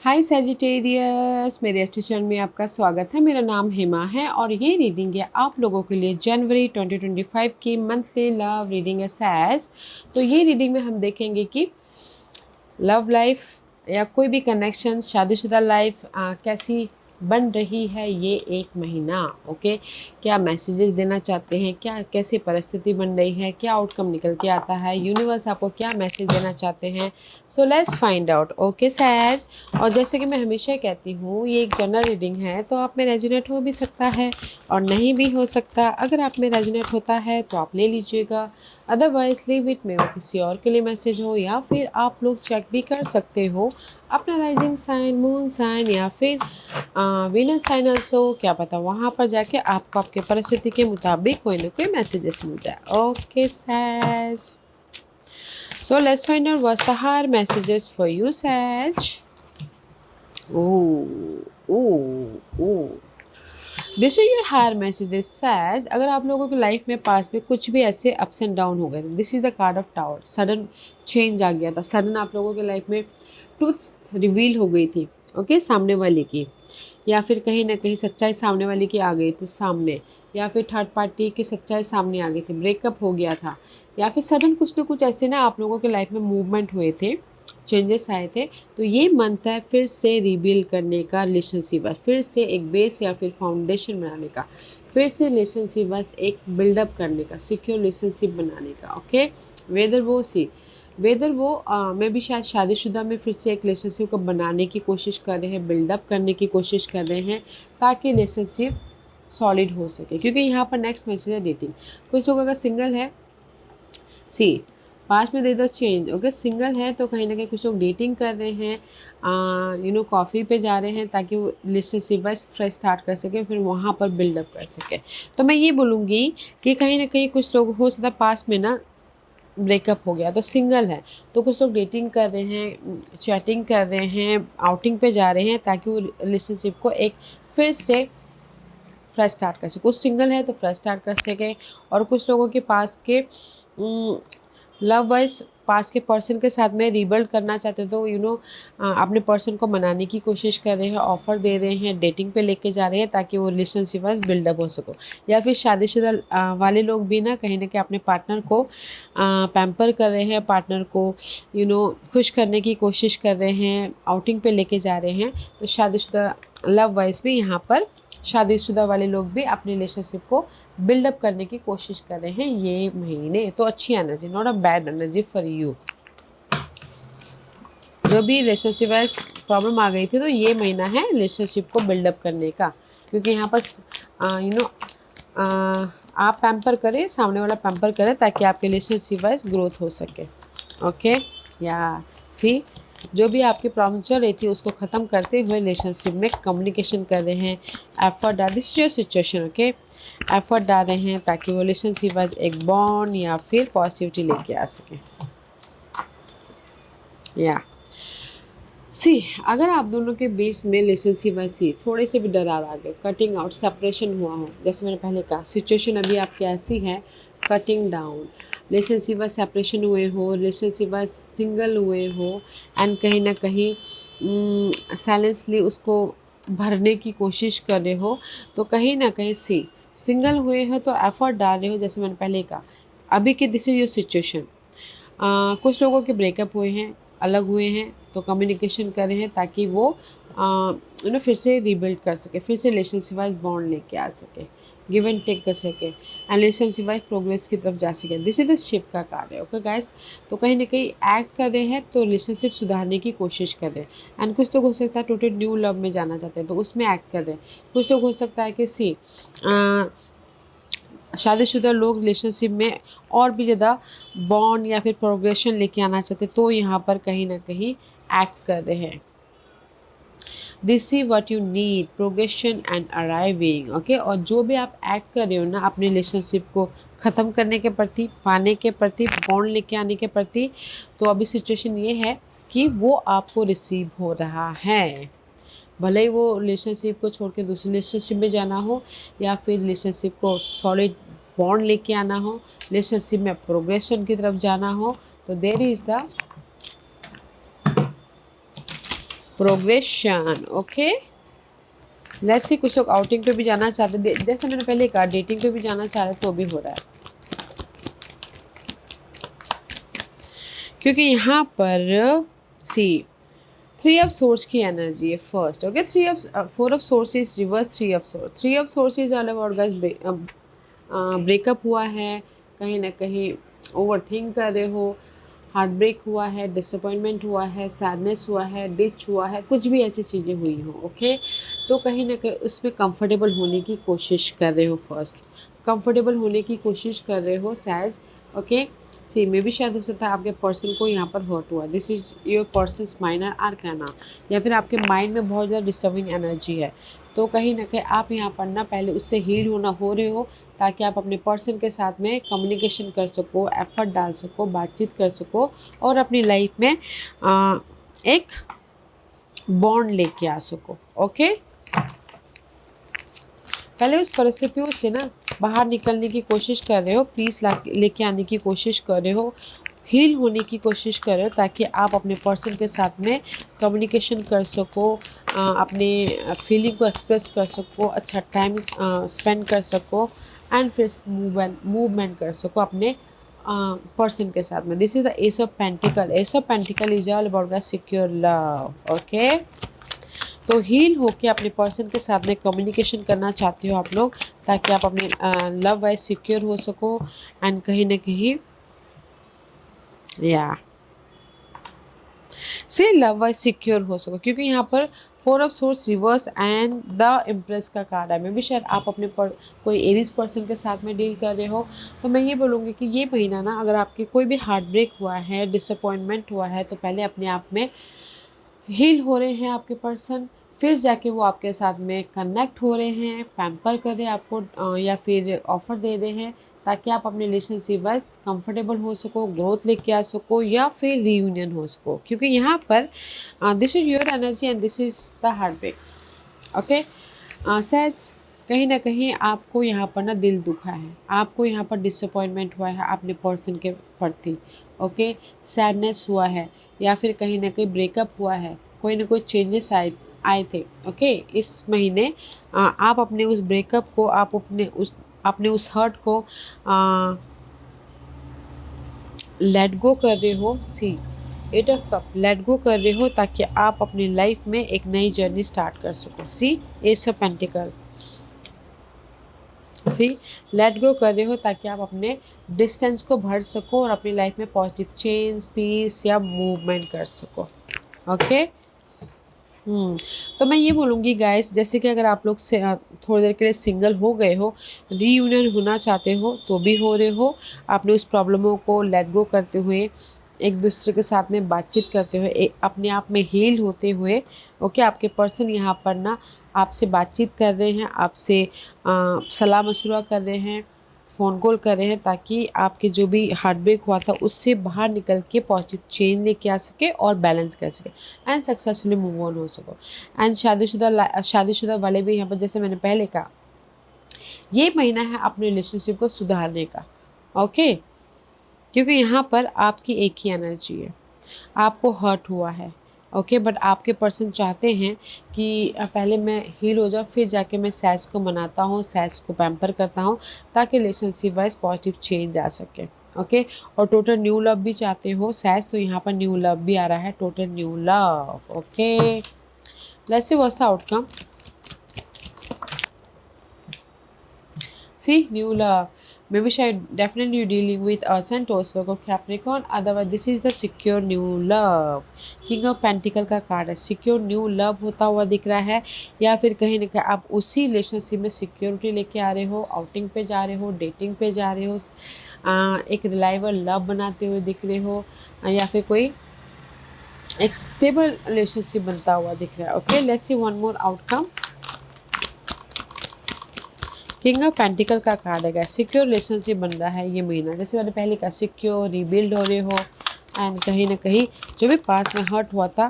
हाय Sagittarius, मेरे station में आपका स्वागत है। मेरा नाम हेमा है और ये रीडिंग है आप लोगों के लिए जनवरी 2025 की मंथली लव रीडिंग है सैज। तो ये रीडिंग में हम देखेंगे कि लव लाइफ या कोई भी कनेक्शन, शादीशुदा लाइफ कैसी बन रही है ये एक महीना। ओके, क्या मैसेजेस देना चाहते हैं, क्या कैसी परिस्थिति बन रही है, क्या आउटकम निकल के आता है, यूनिवर्स आपको क्या मैसेज देना चाहते हैं। So let's find out. Okay sages, और जैसे कि मैं हमेशा कहती हूँ ये एक जनरल रीडिंग है, तो आप में रेजोनेट हो भी सकता है और नहीं भी हो सकता। अगर आप में रेजोनेट होता है तो आप ले लीजिएगा, अदरवाइज लीव इट में वो किसी और के लिए मैसेज हो, या फिर आप लोग चेक भी कर सकते हो अपना राइजिंग साइन, मून साइन या फिर वीनस साइन ऑल्सो। क्या पता वहाँ पर जाके आपको आपके परिस्थिति के मुताबिक कोई ना कोई मैसेजेस मिल जाए। Okay sages, so let's find out what's the higher messages for you sages. Oh oh oh, this is your higher messages sages. अगर आप लोगों की लाइफ में पास में कुछ भी ऐसे अप्स एंड डाउन हो गए, this is the card of tower. Sudden change आ गया था, सडन आप लोगों की लाइफ में ट्रूथ रिवील हो गई थी। ओके, सामने वाले की, या फिर कहीं ना कहीं सच्चाई सामने वाले की आ गई थी सामने, या फिर थर्ड पार्टी की सच्चाई सामने आ गई थी, ब्रेकअप हो गया था, या फिर सडन कुछ ना कुछ ऐसे ना आप लोगों के लाइफ में मूवमेंट हुए थे, चेंजेस आए थे। तो ये मंथ है फिर से रिबिल्ड करने का रिलेशनशिप, फिर से एक बेस या फिर फाउंडेशन बनाने का, फिर से रिलेशनशिप बस एक बिल्डअप करने का, सिक्योर रिलेशनशिप बनाने का। ओके, वेदर वो मैं भी शायद शादीशुदा में फिर से एक रिलेशनशिप को बनाने की कोशिश कर रहे हैं, बिल्डअप करने की कोशिश कर रहे हैं, ताकि रिलेशनशिप सॉलिड हो सके। क्योंकि यहाँ पर नेक्स्ट मैसेज है डेटिंग। कुछ लोग अगर सिंगल है, सी पास में दे दो चेंज। ओके, सिंगल है तो कहीं ना कहीं कुछ लोग डेटिंग कर रहे हैं, कॉफ़ी पे जा रहे हैं ताकि वो रिलेशनशिप बस फ्रेश स्टार्ट कर सके, फिर वहाँ पर बिल्डअप कर सके। तो मैं ये बोलूँगी कि कहीं ना कहीं कुछ लोग हो सकता पास में ना ब्रेकअप हो गया तो सिंगल है, तो कुछ लोग डेटिंग कर रहे हैं, चैटिंग कर रहे हैं, आउटिंग पे जा रहे हैं, ताकि वो रिलेशनशिप को एक फिर से फ्रेश स्टार्ट कर सके। कुछ सिंगल है तो फ्रेश स्टार्ट कर सके, और कुछ लोगों के पास के लव वाइज पास के पर्सन के साथ में रिबिल्ड करना चाहते तो अपने पर्सन को मनाने की कोशिश कर रहे हैं, ऑफर दे रहे हैं, डेटिंग पे लेके जा रहे हैं, ताकि वो रिलेशनशिप वाइज बिल्डअप हो सको। या फिर शादीशुदा वाले लोग भी ना कहीं ना कहीं अपने पार्टनर को पैम्पर कर रहे हैं, पार्टनर को खुश करने की कोशिश कर रहे हैं, आउटिंग पे लेके जा रहे हैं। तो शादीशुदा लव वाइज भी यहाँ पर शादीशुदा वाले लोग भी अपने रिलेशनशिप को बिल्डअप करने की कोशिश कर रहे हैं ये महीने। तो अच्छी energy, not a bad energy for you. जो भी रिलेशनशिप वाइज प्रॉब्लम आ गई थी, तो ये महीना है रिलेशनशिप को बिल्डअप करने का। क्योंकि यहाँ पर आप पैम्पर करें, सामने वाला पैम्पर करे, ताकि आपके रिलेशनशिप वाइज ग्रोथ हो सके। ओके, या सी जो भी आपकी प्रॉब्लम चल रही थी उसको ख़त्म करते हुए रिलेशनशिप में कम्युनिकेशन कर रहे हैं, एफर्ट डाल, this your situation. Okay, effort डाल रहे हैं ताकि वो रिलेशनशिप वाइज एक बॉन्ड या फिर पॉजिटिविटी लेके आ सके। या सी, अगर आप दोनों के बीच में रिलेशनशिप ऐसी थोड़े से भी दरार आ गए, कटिंग आउट, सेपरेशन हुआ हो, जैसे मैंने पहले कहा सिचुएशन अभी आपकी ऐसी है, cutting down, relationship wise separation हुए हो, रिलेशनशिप वाइज सिंगल हुए हो, एंड कहीं ना कहीं साइलेंसली उसको भरने की कोशिश कर रहे हो, तो कहीं ना कहीं सी सिंगल हुए हो तो एफर्ट डाल रहे हो, जैसे मैंने पहले कहा। अभी की दिस इज योर सिचुएशन। कुछ लोगों के ब्रेकअप हुए हैं, अलग हुए हैं, तो कम्युनिकेशन कर रहे हैं ताकि वो फिर से रिबिल्ड कर सके, फिर से रिलेशनशिप वाइज बॉन्ड लेके आ सके, गिव एंड टेक कर सके, एंड रिलेशनशिप वाइज प्रोग्रेस की तरफ जा सके। दिस इज द शिफ्ट का कार्य। ओके गाइस, तो कहीं ना कहीं एक्ट कर रहे हैं तो रिलेशनशिप सुधारने की कोशिश कर रहे हैं। एंड कुछ लोग हो सकता है टोटल न्यू लव में जाना चाहते हैं, तो उसमें एक्ट कर रहे हैं। कुछ लोग हो सकता है कि शादीशुदा लोग रिलेशनशिप में और भी ज़्यादा बॉन्ड या फिर प्रोग्रेशन लेके आना चाहते, तो यहाँ पर कहीं ना कहीं एक्ट कर रहे हैं। Receive what you need, progression and arriving. Okay, और जो भी आप एक्ट कर रहे हो ना अपने रिलेशनशिप को ख़त्म करने के प्रति, पाने के प्रति, बॉन्ड लेके आने के प्रति, तो अभी सिचुएशन ये है कि वो आपको रिसीव हो रहा है। भले ही वो रिलेशनशिप को छोड़ के दूसरे रिलेशनशिप में जाना हो, या फिर रिलेशनशिप को सॉलिड बॉन्ड लेके आना हो, रिलेशनशिप में प्रोग्रेशन की तरफ जाना हो, तो there is the progression. Okay, let's see, कुछ लोग आउटिंग पे भी जाना चाहते हैं, जैसे मैंने पहले कहा डेटिंग पे भी जाना चाह रहे तो भी हो रहा है, क्योंकि यहाँ पर सी 3 ऑफ सोर्स की एनर्जी है first. Okay, 4 of swords is reverse 3 of source. 3 of swords is all about guys, breakup हुआ है, कहीं ना कहीं ओवर थिंक कर रहे हो, हार्ट ब्रेक हुआ है, डिसअपॉइंटमेंट हुआ है, सैडनेस हुआ है, डिच हुआ है, कुछ भी ऐसी चीज़ें हुई हो। ओके, तो कहीं ना कहीं उसमें कंफर्टेबल होने की कोशिश कर रहे हो, फर्स्ट कंफर्टेबल होने की कोशिश कर रहे हो सैज। ओके, सी में भी शायद हो सकता है आपके पर्सन को यहाँ पर हर्ट हुआ, this is your persons minor आर्काना, या फिर आपके माइंड में बहुत ज़्यादा डिस्टर्बिंग एनर्जी है, तो कहीं ना कहीं आप यहाँ पर ना पहले उससे हील होना हो रहे हो, ताकि आप अपने पर्सन के साथ में कम्युनिकेशन कर सको, एफर्ट डाल सको, बातचीत कर सको, और अपनी लाइफ में एक बॉन्ड लेके आ सको। ओके, पहले उस परिस्थितियों से ना बाहर निकलने की कोशिश कर रहे हो, पीस लेके आने की कोशिश कर रहे हो, हील होने की कोशिश कर रहे हो, ताकि आप अपने पर्सन के साथ में कम्युनिकेशन कर सको, अपने फीलिंग को एक्सप्रेस कर सको, अच्छा टाइम स्पेंड कर सको, एंड फिर मूवमेंट कर सको अपने पर्सन के साथ में। This is the S of pentacle. S of pentacle is all about the secure love. Okay, तो हील होके अपने पर्सन के साथ में कम्युनिकेशन करना चाहते हो आप लोग, ताकि आप अपने लव वाइज सिक्योर हो सको, एंड कहीं ना कहीं या से लव वाइज सिक्योर हो सको, क्योंकि यहाँ पर 4 of source reverse and the impress का कार्ड है। मैं भी शायद आप अपने कोई एरीज पर्सन के साथ में डील कर रहे हो, तो मैं ये बोलूँगी कि ये महीना ना, अगर आपके कोई भी हार्ट ब्रेक हुआ है, डिसअपॉइंटमेंट हुआ है, तो पहले अपने आप में हील हो रहे हैं आपके पर्सन, फिर जाके वो आपके साथ में कनेक्ट हो रहे हैं, पैम्पर कर रहे हैं आपको, या फिर ऑफर दे रहे हैं, ताकि आप अपने रिलेशनशिप वाइज कंफर्टेबल हो सको, ग्रोथ लेके आ सको, या फिर रीयूनियन हो सको, क्योंकि यहाँ पर this is your energy and this is the heartbreak. Okay, sages कहीं ना कहीं आपको यहाँ पर ना दिल दुखा है, आपको यहाँ पर डिसअपॉइंटमेंट हुआ है अपने पर्सन के प्रति। ओके, सैडनेस हुआ है, या फिर कहीं ना कहीं ब्रेकअप हुआ है, कोई ना कोई चेंजेस आए थे। ओके, इस महीने आप अपने उस ब्रेकअप को, आप अपने उस हर्ट को लेट गो कर रहे हो। सी 8 ऑफ कप, लेट गो कर रहे हो, ताकि आप अपनी लाइफ में एक नई जर्नी स्टार्ट कर सको। सी एस of pentacles, see let go कर रहे हो, ताकि आप अपने डिस्टेंस को भर सको और अपनी लाइफ में पॉजिटिव चेंज, पीस या मूवमेंट कर सको। ओके, तो मैं ये बोलूँगी गाइस, जैसे कि अगर आप लोग से थोड़ी देर के लिए सिंगल हो गए हो, रीयूनियन होना चाहते हो तो भी हो रहे हो, आपने उस प्रॉब्लमों को लेट गो करते हुए, एक दूसरे के साथ में बातचीत करते हुए, अपने आप में हील होते हुए। ओके, आपके पर्सन यहाँ पर ना आपसे बातचीत कर रहे हैं, आपसे सलाह मशवरा कर रहे हैं, फ़ोन कॉल कर रहे हैं, ताकि आपके जो भी हार्ट ब्रेक हुआ था उससे बाहर निकल के पॉजिटिव चेंज लेके आ सके और बैलेंस कर सके, एंड सक्सेसफुली मूव ऑन हो सको। एंड शादीशुदा वाले भी यहाँ पर, जैसे मैंने पहले कहा, ये महीना है अपने रिलेशनशिप को सुधारने का। ओके, क्योंकि यहाँ पर आपकी एक ही एनर्जी है, आपको हर्ट हुआ है। ओके, बट आपके पर्सन चाहते हैं कि पहले मैं हील हो जाऊँ, फिर जाके मैं सैज को मनाता हूँ, सैज को पैम्पर करता हूँ, ताकि रिलेशनशिप वाइज पॉजिटिव चेंज आ सके। ओके, और टोटल न्यू लव भी चाहते हो सैज, तो यहाँ पर न्यू लव भी आ रहा है, total new love. Okay, let's see what's the outcome. See new love, maybe definitely you're dealing with a Centaurus, Virgo, Capricorn, otherwise this is the secure new love। King of pentacle का card है, secure new love होता हुआ दिख रहा है, या फिर कहीं ना कहीं आप उसी रिलेशनशिप में सिक्योरिटी लेके आ रहे हो, आउटिंग पे जा रहे हो, डेटिंग पे जा रहे हो, एक रिलायबल लव बनाते हुए दिख रहे हो, या फिर कोई एक स्टेबल रिलेशनशिप बनता हुआ दिख रहा है। Okay, let's C one more outcome. King of pentacle का कार्ड है, सिक्योर रिलेशनशिप बन रहा है ये महीना, जैसे मैंने पहले कहा, सिक्योर रीबिल्ड हो रहे हो, एंड कहीं ना कहीं जो भी पास में हर्ट हुआ था,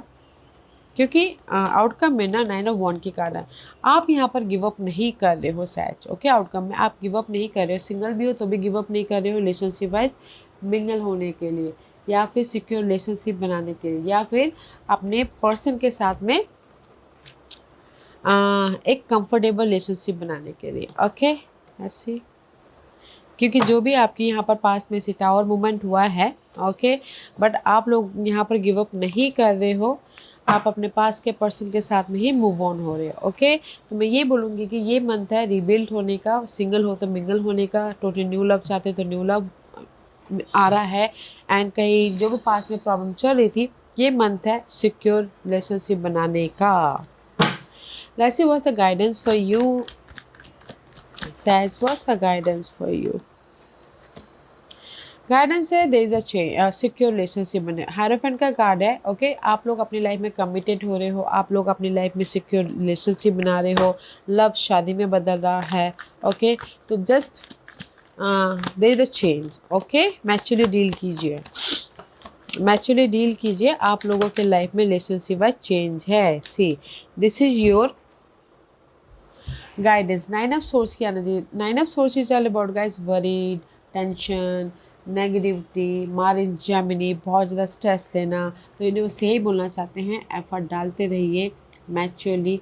क्योंकि आउटकम में ना 9 ऑफ वॉन्ड की कार्ड है, आप यहाँ पर गिव अप नहीं कर रहे हो सैच। ओके, आउटकम में आप गिव अप नहीं कर रहे हो, सिंगल भी हो तो भी गिव अप नहीं कर रहे हो रिलेशनशिप वाइज मिंगल होने के लिए, या फिर सिक्योर रिलेशनशिप बनाने के लिए, या फिर अपने पर्सन के साथ में एक कंफर्टेबल रिलेशनशिप बनाने के लिए। ओके, ऐसे क्योंकि जो भी आपकी यहाँ पर पास्ट में से टावर मूवमेंट हुआ है, ओके, बट आप लोग यहाँ पर गिव अप नहीं कर रहे हो, आप अपने पास के पर्सन के साथ में ही मूव ऑन हो रहे हो। ओके, तो मैं ये बोलूँगी कि ये मंथ है रिबिल्ड होने का, सिंगल हो तो मिंगल होने का, टोटली न्यू लव चाहते हो तो न्यू लव आ रहा है, एंड कहीं जो भी पास्ट में प्रॉब्लम चल रही थी, ये मंथ है सिक्योर रिलेशनशिप बनाने का। Let's see what's the guidance for you. Says what's the guidance for you? Guidance है there is a secure relationship बने। हायरोफेंट का कार्ड है। ओके, आप लोग अपनी लाइफ में कमिटेड हो रहे हो, आप लोग अपनी लाइफ में सिक्योर रिलेशनशिप बना रहे हो, लव शादी में बदल रहा है। ओके, तो just there is a change. Okay, maturely deal कीजिए, मैच्योरली डील कीजिए। आप लोगों के लाइफ में रिलेशनशिप वाइज चेंज है। See this is your guidance. 9 of swords की energy, 9 of swords is all about guys worried, tension, negativity, मारिन Gemini, बहुत ज़्यादा स्ट्रेस लेना। तो इन्हें उससे यही बोलना चाहते हैं, एफर्ट डालते रहिए, maturely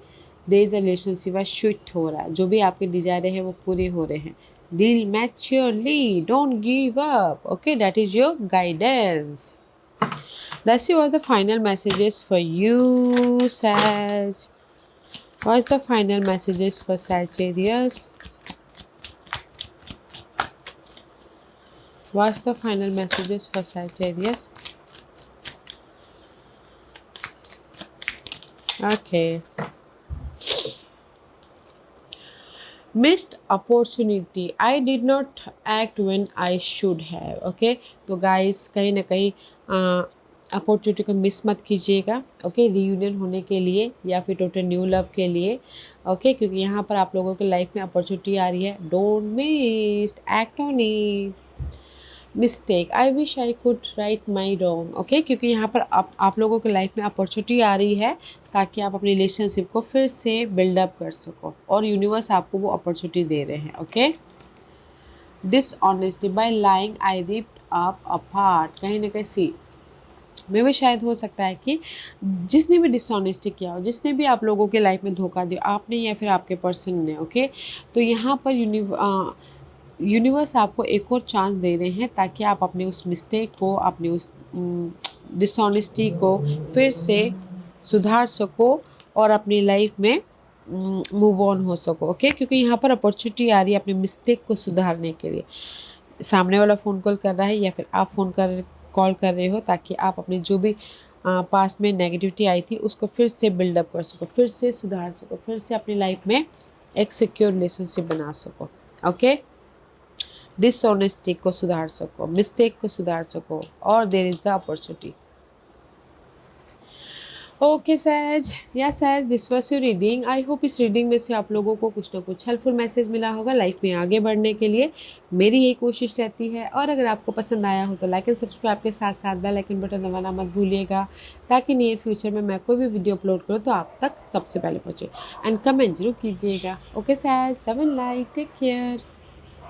there is a relationship है, शिफ्ट हो रहा है, जो भी आपके डिजायर है वो पूरे हो रहे हैं। Deal maturely, don't give up. Okay, that is your guidance. Let's see what the final messages for you, Sag. What's the final messages for Sagittarius? What's the final messages for Sagittarius? Okay. Missed opportunity. I did not act when I should have. Okay. तो guys कहीं ना कहीं opportunity को miss मत कीजिएगा। Okay, reunion होने के लिए या फिर टोटल न्यू लव के लिए। ओके, क्योंकि यहाँ पर आप लोगों के लाइफ में अपॉर्चुनिटी आ रही है। Don't miss, act on it. Mistake, I wish I could write my wrong. Okay, क्योंकि यहाँ पर आप लोगों के लाइफ में अपॉर्चुनिटी आ रही है ताकि आप अपनी रिलेशनशिप को फिर से बिल्डअप कर सको, और यूनिवर्स आपको वो अपॉर्चुनिटी दे रहे हैं। ओके, डिसऑनेस्टी, बाय लाइंग आई रिप्ड अप अपार्ट। कहीं ना कहीं सी में भी शायद हो सकता है कि जिसने भी डिसऑनेस्टी किया हो, जिसने भी आप लोगों के लाइफ में धोखा दिया, आपने या फिर आपके पर्सन ने। ओके, तो यहाँ पर यूनिवर्स आपको एक और चांस दे रहे हैं ताकि आप अपने उस मिस्टेक को, अपने उस डिसऑनेस्टी को फिर से सुधार सको और अपनी लाइफ में मूव ऑन हो सको। ओके, क्योंकि यहाँ पर अपॉर्चुनिटी आ रही है अपने मिस्टेक को सुधारने के लिए। सामने वाला फ़ोन कॉल कर रहा है या फिर आप कॉल कर रहे हो ताकि आप अपने जो भी पास्ट में नेगेटिविटी आई थी उसको फिर से बिल्डअप कर सको, फिर से सुधार सको, फिर से अपनी लाइफ में एक सिक्योर रिलेशनशिप बना सको। ओके, डिसऑनेस्टी को सुधार सको, मिस्टेक को सुधार सको, और there is the opportunity. Okay sages, या sages, this was your reading. I hope इस रीडिंग में से आप लोगों को कुछ ना कुछ हेल्पफुल मैसेज मिला होगा लाइफ में आगे बढ़ने के लिए। मेरी यही कोशिश रहती है, और अगर आपको पसंद आया हो तो लाइक एंड सब्सक्राइब के साथ साथ बेल आइकन बटन दबाना मत भूलिएगा, ताकि नियर फ्यूचर में मैं कोई भी वीडियो अपलोड करूँ तो आप तक सबसे पहले पहुँचे। एंड कमेंट जरूर कीजिएगा। Okay sages, love and like, take care.